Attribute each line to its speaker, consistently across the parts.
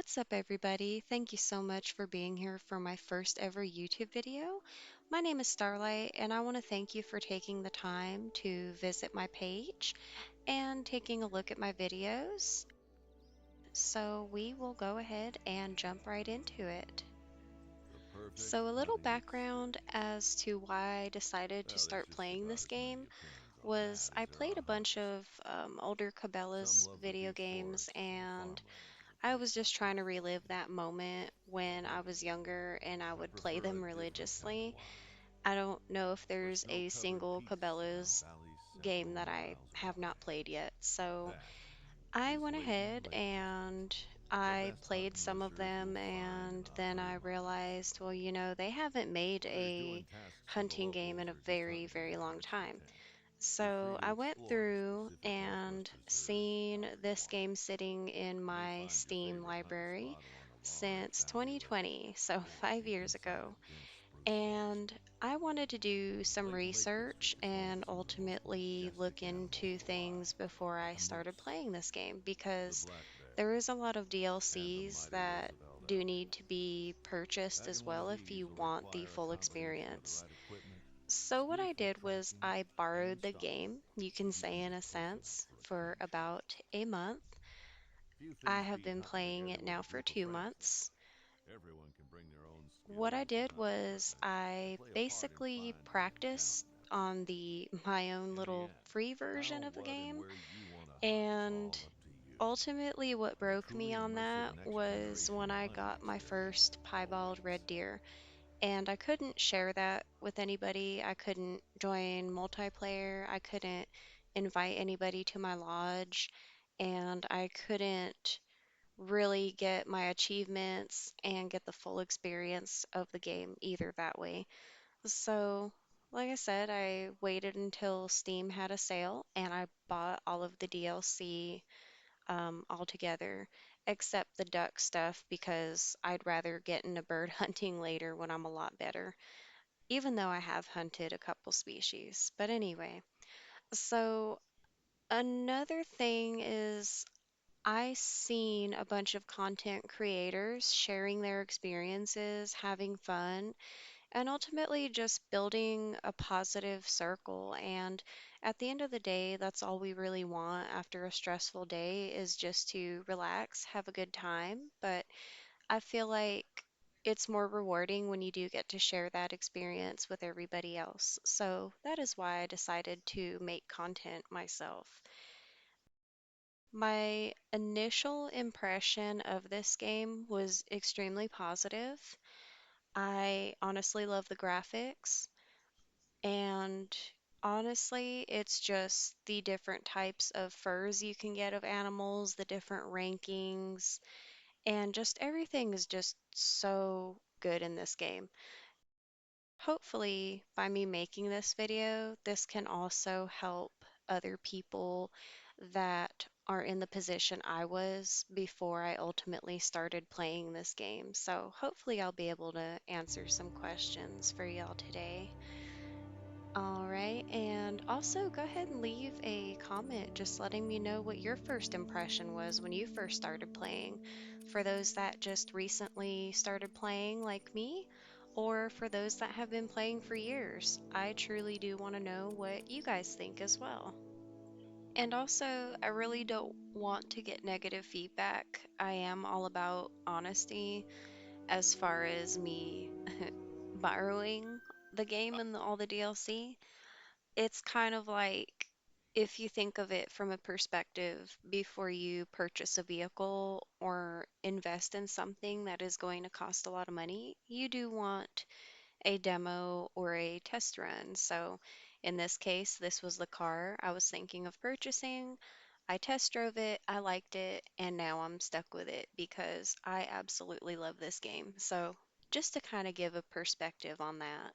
Speaker 1: What's up, everybody? Thank you so much for being here for my first ever YouTube video. My name is Starlight, and I want to thank you for taking the time to visit my page and taking a look at my videos. So, we will go ahead and jump right into it. So, a little background as to why I decided to start playing this game was I played a bunch of older Cabela's video games and I was just trying to relive that moment when I was younger and I would play them religiously. I don't know if there's a single Cabela's game that I have not played yet. So I went ahead and I played some of them, and then I realized, well, they haven't made a hunting game in a very, very long time. So I went through and seen this game sitting in my Steam library since 2020, so 5 years ago. And I wanted to do some research and ultimately look into things before I started playing this game because there is a lot of DLCs that do need to be purchased as well if you want the full experience. So, what I did was I borrowed the game, you can say in a sense, for about a month. I have been playing it now for 2 months. What I did was I basically practiced on the my own little free version of the game, and ultimately what broke me on that was when I got my first piebald red deer. And I couldn't share that with anybody. I couldn't join multiplayer. I couldn't invite anybody to my lodge. And I couldn't really get my achievements and get the full experience of the game either that way. So, like I said, I waited until Steam had a sale and I bought all of the DLC altogether, except the duck stuff because I'd rather get into bird hunting later when I'm a lot better, even though I have hunted a couple species. But anyway, so another thing is I seen a bunch of content creators sharing their experiences, having fun, and ultimately just building a positive circle. And at the end of the day, that's all we really want after a stressful day is just to relax, have a good time. But I feel like it's more rewarding when you do get to share that experience with everybody else. So that is why I decided to make content myself. My initial impression of this game was extremely positive. I honestly love the graphics, and honestly, it's just the different types of furs you can get of animals, the different rankings, and just everything is just so good in this game. Hopefully, by me making this video, this can also help other people that are in the position I was before I ultimately started playing this game. So hopefully I'll be able to answer some questions for y'all today. All right, and also go ahead and leave a comment just letting me know what your first impression was when you first started playing. For those that just recently started playing, like me, or for those that have been playing for years, I truly do want to know what you guys think as well. And also, I really don't want to get negative feedback. I am all about honesty as far as me borrowing the game and all the DLC. It's kind of like if you think of it from a perspective before you purchase a vehicle or invest in something that is going to cost a lot of money, you do want a demo or a test run. So in this case, this was the car I was thinking of purchasing. I test drove it, I liked it, and now I'm stuck with it because I absolutely love this game. So just to kind of give a perspective on that.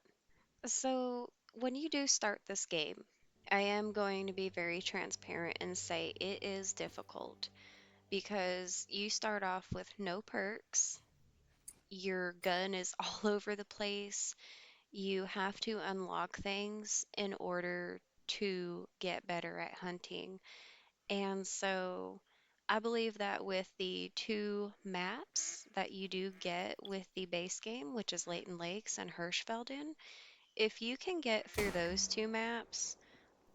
Speaker 1: So, when you do start this game, I am going to be very transparent and say it is difficult because you start off with no perks, your gun is all over the place, you have to unlock things in order to get better at hunting. And so I believe that with the two maps that you do get with the base game, which is Leighton Lakes and Hirschfelden, if you can get through those two maps,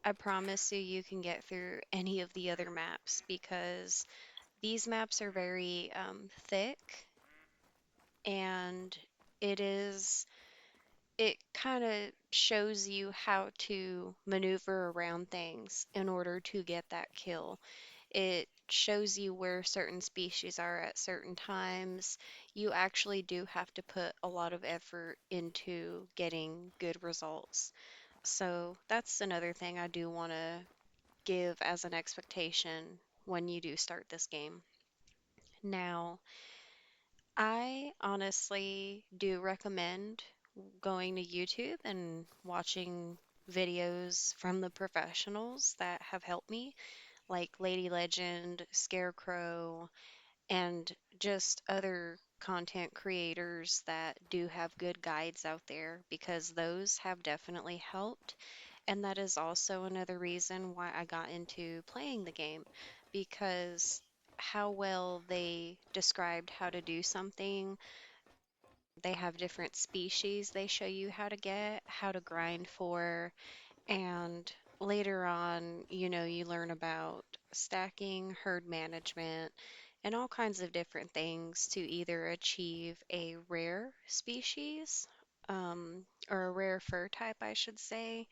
Speaker 1: I promise you, you can get through any of the other maps because these maps are very thick and it is, it kind of shows you how to maneuver around things in order to get that kill. It shows you where certain species are at certain times. You actually do have to put a lot of effort into getting good results. So that's another thing I do want to give as an expectation when you do start this game. Now, I honestly do recommend going to YouTube and watching videos from the professionals that have helped me, like Lady Legend, Scarecrow, and just other content creators that do have good guides out there because those have definitely helped. And that is also another reason why I got into playing the game because how well they described how to do something. They have different species they show you how to get, how to grind for, and later on, you learn about stacking, herd management, and all kinds of different things to either achieve a rare species, or a rare fur type, I should say,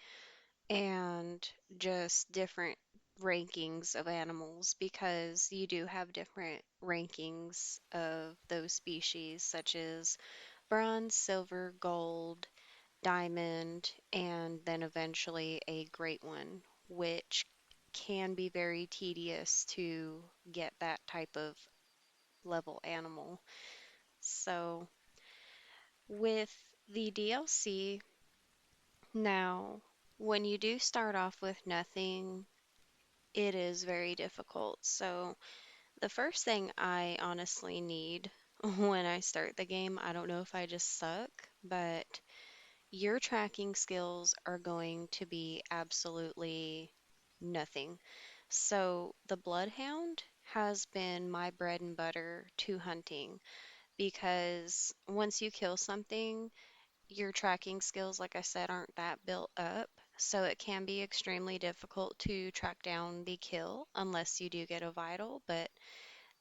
Speaker 1: and just different rankings of animals because you do have different rankings of those species, such as bronze, silver, gold, diamond, and then eventually a great one, which can be very tedious to get that type of level animal. So, with the DLC, now, when you do start off with nothing, it is very difficult. So, the first thing I honestly need when I start the game, I don't know if I just suck, but your tracking skills are going to be absolutely nothing. So, the Bloodhound has been my bread and butter to hunting because once you kill something, your tracking skills, like I said, aren't that built up. So, it can be extremely difficult to track down the kill unless you do get a vital, but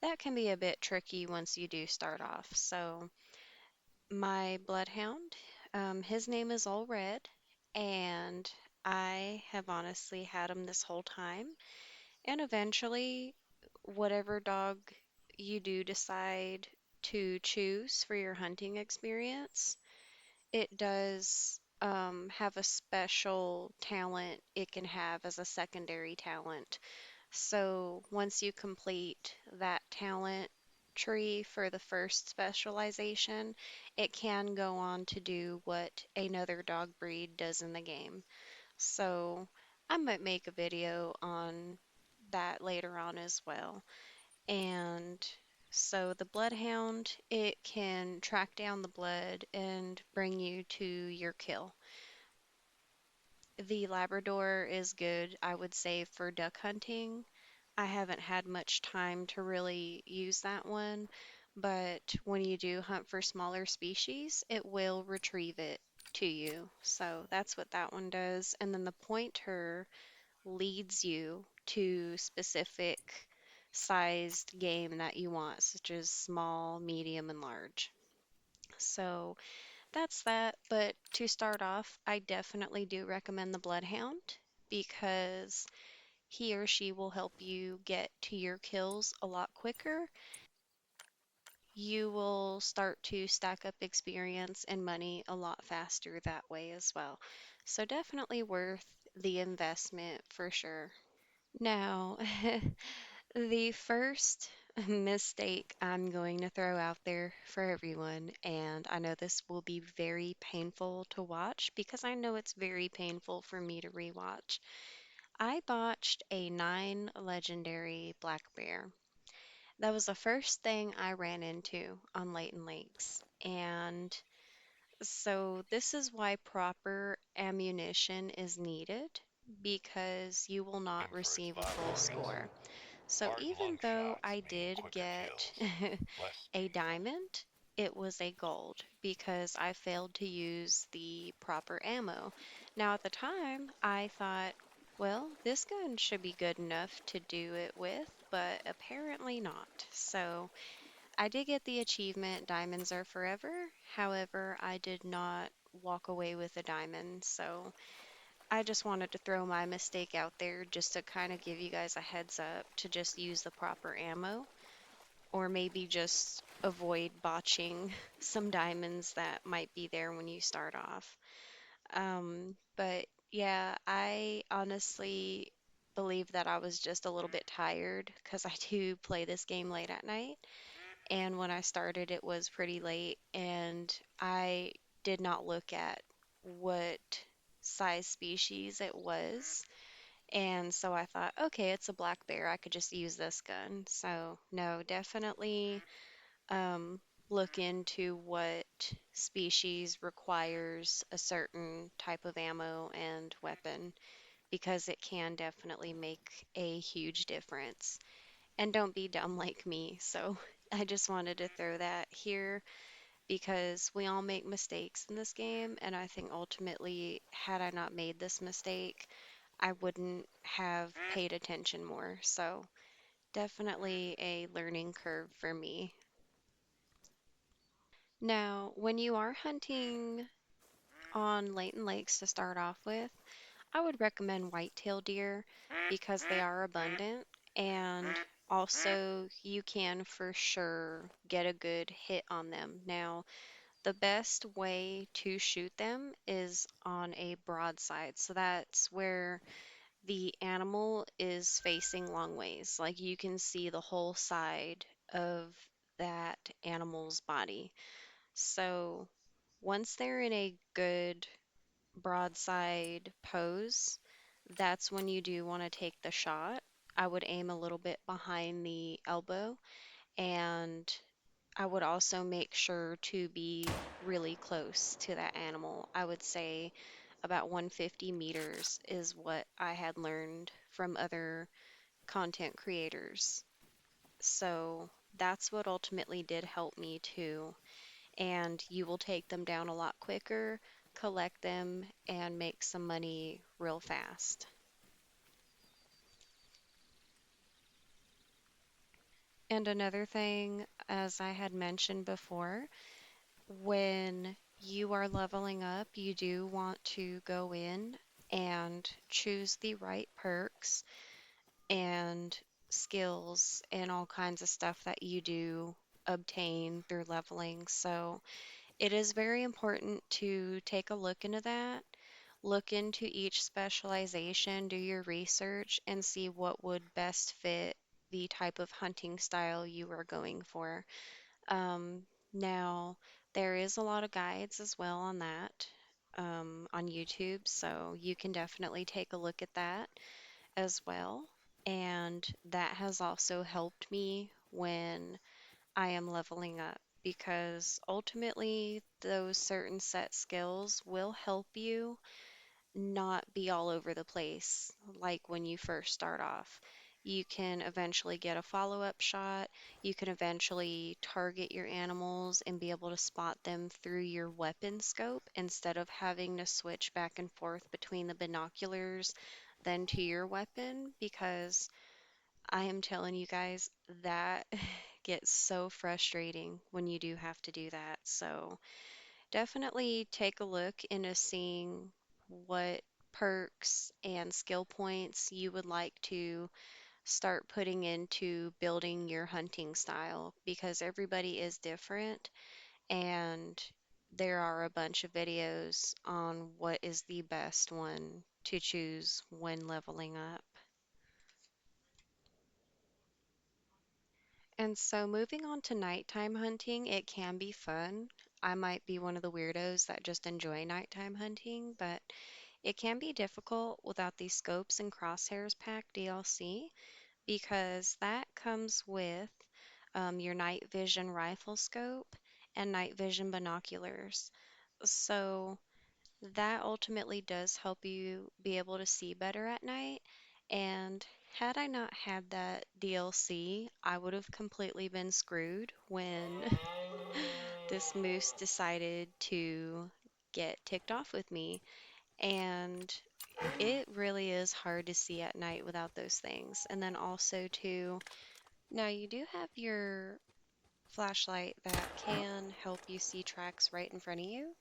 Speaker 1: that can be a bit tricky once you do start off. So, my bloodhound, his name is All Red, and I have honestly had him this whole time. And eventually, whatever dog you do decide to choose for your hunting experience, it does have a special talent it can have as a secondary talent. So once you complete that talent tree for the first specialization, it can go on to do what another dog breed does in the game. So I might make a video on that later on as well. And so the bloodhound, it can track down the blood and bring you to your kill. The Labrador is good, I would say, for duck hunting. I haven't had much time to really use that one, but when you do hunt for smaller species, it will retrieve it to you. So that's what that one does. And then the pointer leads you to specific sized game that you want, such as small, medium, and large. So that's that. But to start off, I definitely do recommend the Bloodhound because he or she will help you get to your kills a lot quicker. You will start to stack up experience and money a lot faster that way as well. So definitely worth the investment for sure. Now, the first mistake I'm going to throw out there for everyone, and I know this will be very painful to watch because I know it's very painful for me to rewatch. I botched a 9 legendary black bear. That was the first thing I ran into on Leighton Lakes. And so this is why proper ammunition is needed because you will not
Speaker 2: For its
Speaker 1: receive a
Speaker 2: vital
Speaker 1: full
Speaker 2: organs.
Speaker 1: score. So
Speaker 2: Hard
Speaker 1: even
Speaker 2: lung
Speaker 1: though
Speaker 2: shots
Speaker 1: I
Speaker 2: mean
Speaker 1: did
Speaker 2: quicker
Speaker 1: get
Speaker 2: kills, less
Speaker 1: a
Speaker 2: speed.
Speaker 1: diamond, it was a gold because I failed to use the proper ammo. Now, at the time, I thought, well, this gun should be good enough to do it with, but apparently not. So I did get the achievement, Diamonds Are Forever. However, I did not walk away with a diamond. So I just wanted to throw my mistake out there just to kind of give you guys a heads up to just use the proper ammo or maybe just avoid botching some diamonds that might be there when you start off. But yeah, I honestly believe that I was just a little bit tired because I do play this game late at night. And when I started, it was pretty late, and I did not look at what size species it was. And so I thought, okay, it's a black bear. I could just use this gun. So, no, definitely um, look into what species requires a certain type of ammo and weapon because it can definitely make a huge difference. And don't be dumb like me. So I just wanted to throw that here because we all make mistakes in this game. And I think ultimately, had I not made this mistake, I wouldn't have paid attention more. So definitely a learning curve for me. Now, when you are hunting on Leighton Lakes to start off with, I would recommend whitetail deer because they are abundant and also you can for sure get a good hit on them. Now, the best way to shoot them is on a broadside. So that's where the animal is facing long ways. Like you can see the whole side of that animal's body. So once they're in a good broadside pose, that's when you do want to take the shot. I would aim a little bit behind the elbow, and I would also make sure to be really close to that animal. I would say about 150 meters is what I had learned from other content creators. So that's what ultimately did help me too. And you will take them down a lot quicker, collect them, and make some money real fast. And another thing, as I had mentioned before, when you are leveling up, you do want to go in and choose the right perks and skills and all kinds of stuff that you do obtain through leveling. So it is very important to take a look into that. Look into each specialization, do your research, and see what would best fit the type of hunting style you are going for. Um, Now, there is a lot of guides as well on that on YouTube, so you can definitely take a look at that as well. And that has also helped me when I am leveling up because ultimately those certain set skills will help you not be all over the place like when you first start off. You can eventually get a follow-up shot. You can eventually target your animals and be able to spot them through your weapon scope instead of having to switch back and forth between the binoculars then to your weapon because I am telling you guys that gets so frustrating when you do have to do that. So definitely take a look into seeing what perks and skill points you would like to start putting into building your hunting style because everybody is different and there are a bunch of videos on what is the best one to choose when leveling up. And so moving on to nighttime hunting, it can be fun. I might be one of the weirdos that just enjoy nighttime hunting, but it can be difficult without the Scopes and Crosshairs Pack DLC because that comes with your night vision rifle scope and night vision binoculars. So that ultimately does help you be able to see better at night. And Had I not had that DLC, I would have completely been screwed when this moose decided to get ticked off with me. And it really is hard to see at night without those things. And then also, too, now you do have your flashlight that can help you see tracks right in front of you.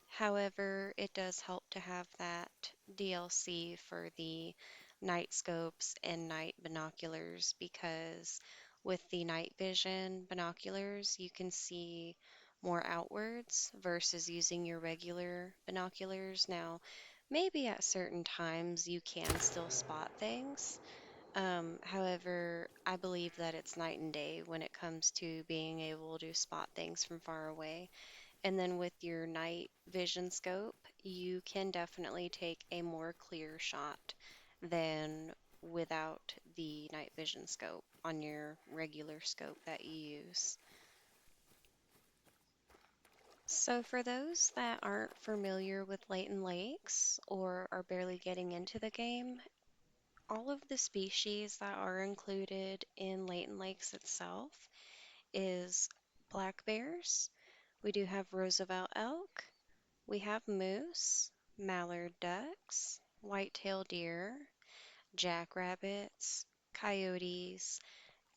Speaker 1: However, it does help to have that DLC for the night scopes and night binoculars because with the night vision binoculars, you can see more outwards versus using your regular binoculars. Now, maybe at certain times you can still spot things. However, I believe that it's night and day when it comes to being able to spot things from far away. And then with your night vision scope, you can definitely take a more clear shot than without the night vision scope on your regular scope that you use. So, for those that aren't familiar with Leighton Lakes or are barely getting into the game, all of the species that are included in Leighton Lakes itself is black bears. We do have Roosevelt elk. We have moose, mallard ducks, white-tailed deer, jackrabbits, coyotes,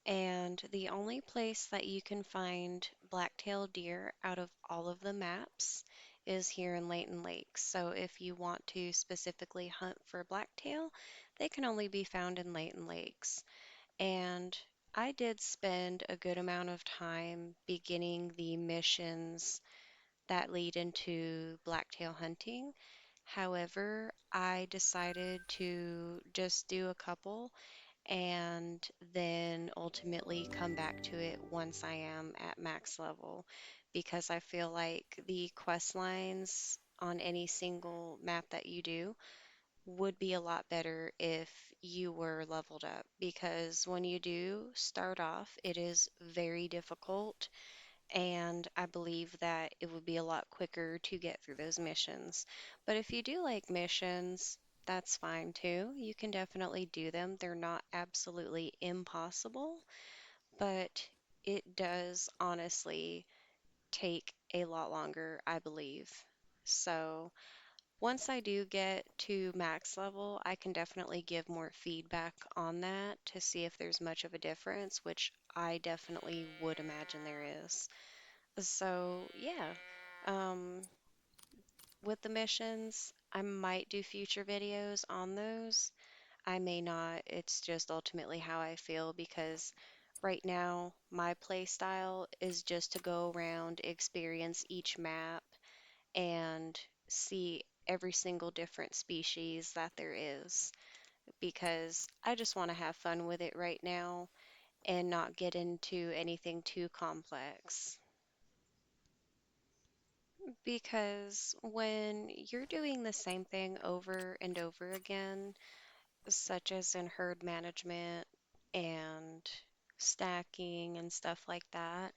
Speaker 1: and the only place that you can find black-tailed deer out of all of the maps is here in Leighton Lakes. So if you want to specifically hunt for blacktail, they can only be found in Leighton Lakes. And I did spend a good amount of time beginning the missions that lead into blacktail hunting. However, I decided to just do a couple and then ultimately come back to it once I am at max level because I feel like the quest lines on any single map that you do would be a lot better if you were leveled up because when you do start off, it is very difficult and I believe that it would be a lot quicker to get through those missions. But if you do like missions, that's fine too. You can definitely do them. They're not absolutely impossible, but it does honestly take a lot longer, I believe. So once I do get to max level, I can definitely give more feedback on that to see if there's much of a difference, which I definitely would imagine there is. So, yeah, um, with the missions, I might do future videos on those. I may not. It's just ultimately how I feel because right now my play style is just to go around, experience each map, and see every single different species that there is because I just want to have fun with it right now and not get into anything too complex. Because when you're doing the same thing over and over again, such as in herd management and stacking and stuff like that,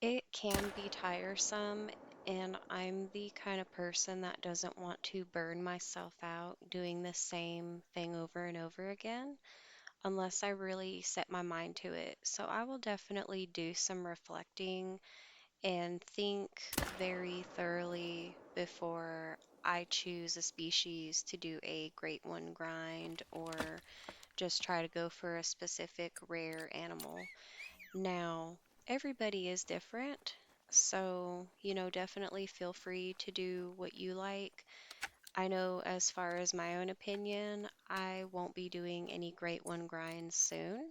Speaker 1: it can be tiresome. And I'm the kind of person that doesn't want to burn myself out doing the same thing over and over again unless I really set my mind to it. So I will definitely do some reflecting and think very thoroughly before I choose a species to do a great one grind or just try to go for a specific rare animal. Now, everybody is different, so definitely feel free to do what you like. I know as far as my own opinion, I won't be doing any great one grinds soon.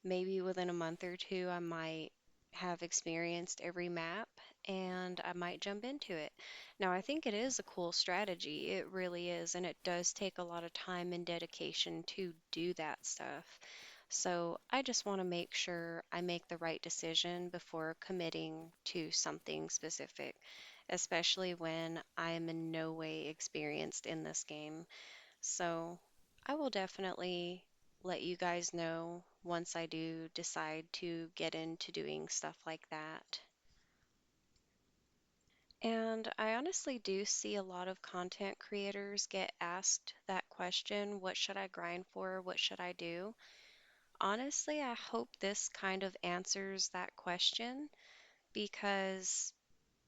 Speaker 1: Maybe within a month or two, I might have experienced every map and I might jump into it. Now, I think it is a cool strategy. It really is. And it does take a lot of time and dedication to do that stuff. So I just want to make sure I make the right decision before committing to something specific, especially when I am in no way experienced in this game. So I will definitely let you guys know once I do decide to get into doing stuff like that. And I honestly do see a lot of content creators get asked that question, what should I grind for? What should I do? Honestly, I hope this kind of answers that question because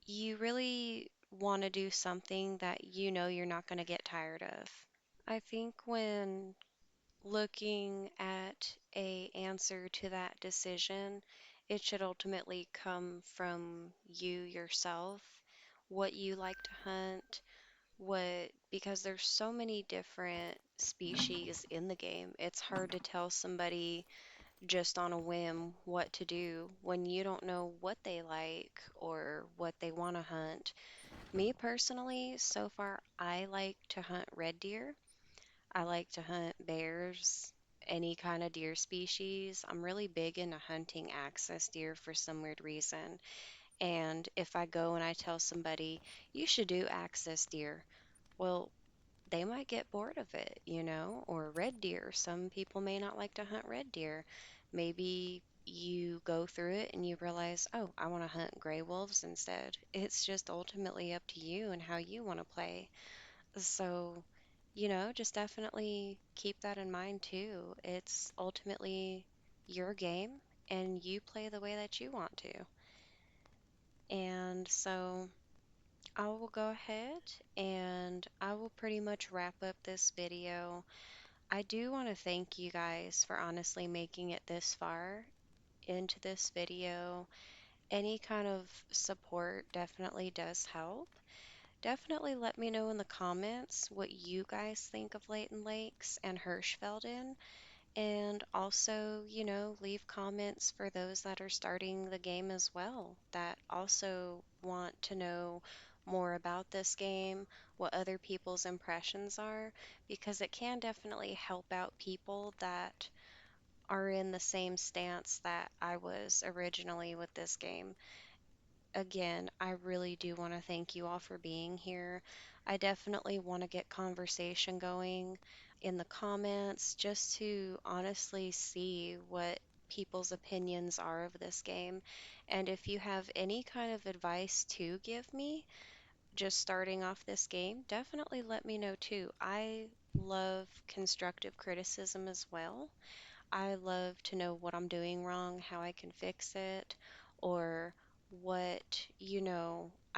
Speaker 1: you really want to do something that you know you're not going to get tired of. I think when looking at a answer to that decision, it should ultimately come from you yourself, what you like to hunt, what because there's so many different species in the game. It's hard to tell somebody just on a whim what to do when you don't know what they like or what they want to hunt. Me personally, so far, I like to hunt red deer. I like to hunt bears, any kind of deer species. I'm really big into hunting axis deer for some weird reason. And if I go and I tell somebody, you should do axis deer, well, they might get bored of it, or red deer. Some people may not like to hunt red deer. Maybe you go through it and you realize, oh, I want to hunt gray wolves instead. It's just ultimately up to you and how you want to play. So, just definitely keep that in mind too. It's ultimately your game and you play the way that you want to. And so I will go ahead and I will pretty much wrap up this video. I do want to thank you guys for honestly making it this far into this video. Any kind of support definitely does help. Definitely let me know in the comments what you guys think of Leighton Lakes and Hirschfelden. And also, leave comments for those that are starting the game as well, that also want to know more about this game, what other people's impressions are, because it can definitely help out people that are in the same stance that I was originally with this game. Again, I really do want to thank you all for being here. I definitely want to get conversation going in the comments just to honestly see what people's opinions are of this game. And if you have any kind of advice to give me, just starting off this game, definitely let me know too. I love constructive criticism as well. I love to know what I'm doing wrong, how I can fix it, or what,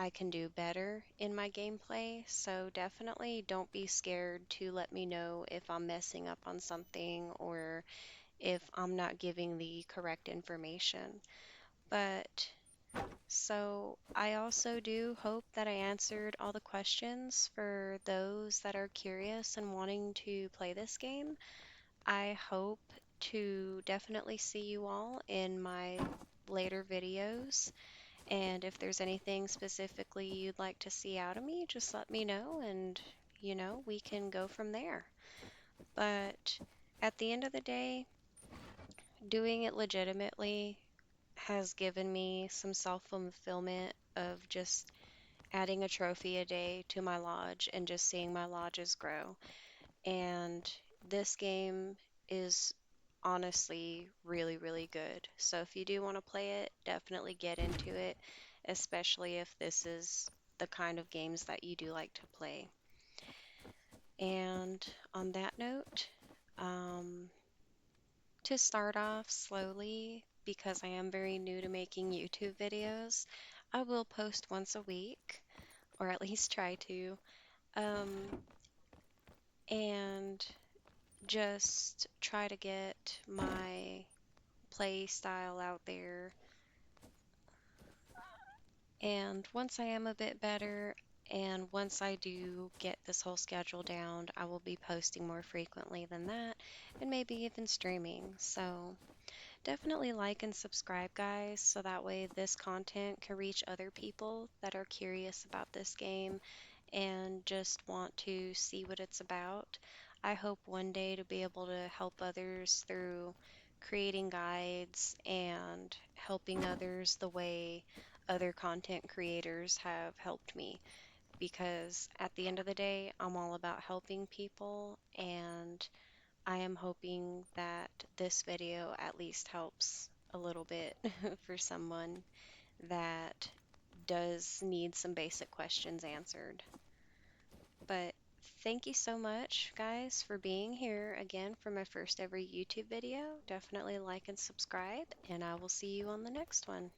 Speaker 1: I can do better in my gameplay. So definitely don't be scared to let me know if I'm messing up on something or if I'm not giving the correct information. But so I also do hope that I answered all the questions for those that are curious and wanting to play this game. I hope to definitely see you all in my later videos. And if there's anything specifically you'd like to see out of me, just let me know and, we can go from there. But at the end of the day, doing it legitimately has given me some self-fulfillment of just adding a trophy a day to my lodge and just seeing my lodges grow. And this game is honestly really, really good. So if you do want to play it, definitely get into it, especially if this is the kind of games that you do like to play. And on that note, um, to start off slowly, because I am very new to making YouTube videos, I will post once a week, or at least try to. Um, and just try to get my play style out there. And once I am a bit better, and once I do get this whole schedule down, I will be posting more frequently than that, and maybe even streaming. So definitely like and subscribe, guys, so that way this content can reach other people that are curious about this game and just want to see what it's about. I hope one day to be able to help others through creating guides and helping others the way other content creators have helped me. Because at the end of the day, I'm all about helping people, and I am hoping that this video at least helps a little bit for someone that does need some basic questions answered. But thank you so much, guys, for being here again for my first ever YouTube video. Definitely like and subscribe, and I will see you on the next one.